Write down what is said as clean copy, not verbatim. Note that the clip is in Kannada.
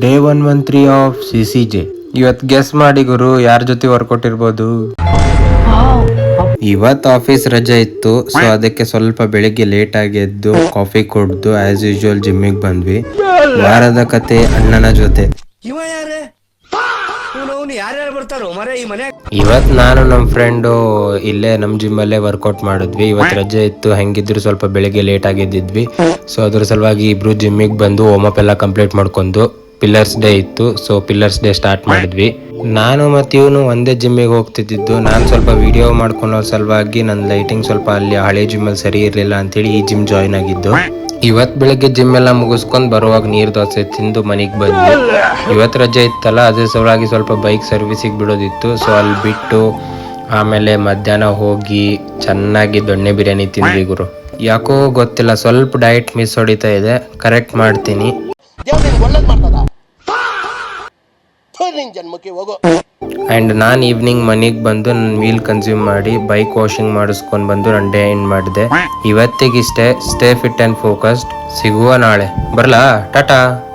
Day 113 of CCJ. ಇವತ್ತು ಗೆಸ್ ಮಾಡಿ ಗುರು ಯಾರ ಜೊತೆ ವರ್ಕೌಟ್ ಇರ್ಬೋದು. ಇವತ್ತು ಆಫೀಸ್ ರಜೆ ಇತ್ತು, ಸೊ ಅದಕ್ಕೆ ಸ್ವಲ್ಪ ಬೆಳಿಗ್ಗೆ ಲೇಟ್ ಆಗಿ ಎದ್ದು ಕಾಫಿ ಕುಡ್ದು ಆಸ್ ಯೂಶುವಲ್ ಜಿಮ್ಮಿಗೆ ಬಂದ್ವಿ. ವಾರದ ಕತೆ ಅಣ್ಣನ ಜೊತೆ. ಇವತ್ ನಾನು ನಮ್ ಫ್ರೆಂಡು ಇಲ್ಲೇ ನಮ್ ಜಿಮ್ ಅಲ್ಲೇ ವರ್ಕೌಟ್ ಮಾಡಿದ್ವಿ. ಇವತ್ ರಜೆ ಇತ್ತು, ಹೆಂಗಿದ್ರು ಸ್ವಲ್ಪ ಬೆಳಿಗ್ಗೆ ಲೇಟ್ ಆಗಿದ್ವಿ. ಸೊ ಅದ್ರ ಸಲುವಾಗಿ ಇಬ್ರು ಜಿಮ್ಮಿಗೆ ಬಂದು ವಾರ್ಮ್ ಎಲ್ಲ ಕಂಪ್ಲೀಟ್ ಮಾಡ್ಕೊಂಡು ಪಿಲ್ಲರ್ಸ್ ಡೇ ಇತ್ತು, ಸೊ ಪಿಲ್ಲರ್ಸ್ ಡೇ ಸ್ಟಾರ್ಟ್ ಮಾಡಿದ್ವಿ. ನಾನು ಮತ್ತು ಇವನು ಒಂದೇ ಜಿಮ್ಮಿಗೆ ಹೋಗ್ತಿದ್ದು. ನಾನು ಸ್ವಲ್ಪ ವಿಡಿಯೋ ಮಾಡ್ಕೊಳ್ಳೋ ಸಲುವಾಗಿ ನನ್ನ ಲೈಟಿಂಗ್ ಸ್ವಲ್ಪ ಅಲ್ಲಿ ಹಳೆ ಜಿಮ್ಮಲ್ಲಿ ಸರಿ ಇರಲಿಲ್ಲ ಅಂತೇಳಿ ಈ ಜಿಮ್ ಜಾಯ್ನ್ ಆಗಿದ್ದು. ಇವತ್ತು ಬೆಳಗ್ಗೆ ಜಿಮ್ ಎಲ್ಲ ಮುಗಿಸ್ಕೊಂಡು ಬರುವಾಗ ನೀರು ದೋಸೆ ತಿಂದು ಮನೆಗೆ ಬಂದ್ವಿ. ಇವತ್ತು ರಜೆ ಇತ್ತಲ್ಲ, ಅದ್ರ ಸಲುವಾಗಿ ಸ್ವಲ್ಪ ಬೈಕ್ ಸರ್ವಿಸಿಗೆ ಬಿಡೋದಿತ್ತು. ಸೊ ಅಲ್ಲಿ ಬಿಟ್ಟು ಆಮೇಲೆ ಮಧ್ಯಾಹ್ನ ಹೋಗಿ ಚೆನ್ನಾಗಿ ದೊಣ್ಣೆ ಬಿರಿಯಾನಿ ತಿಂದ್ವಿ ಗುರು. ಯಾಕೋ ಗೊತ್ತಿಲ್ಲ, ಸ್ವಲ್ಪ ಡಯಟ್ ಮಿಸ್ ಹೊಡಿತಾ ಇದೆ, ಕರೆಕ್ಟ್ ಮಾಡ್ತೀನಿ. ಆ್ಯಂಡ್ ನಾನು ಈವ್ನಿಂಗ್ ಮನೆಗೆ ಬಂದು ನನ್ನ ವೀಲ್ ಕನ್ಸ್ಯೂಮ್ ಮಾಡಿ ಬೈಕ್ ವಾಷಿಂಗ್ ಮಾಡಿಸ್ಕೊಂಡು ಬಂದು ನನ್ನ ಡೇ ಎಂಡ್ ಮಾಡಿದೆ. ಇವತ್ತಿಗಿಷ್ಟೇ. Stay fit and focused. ಸಿಗುವ ನಾಳೆ. ಬರಲಾ? ಟಾಟಾ.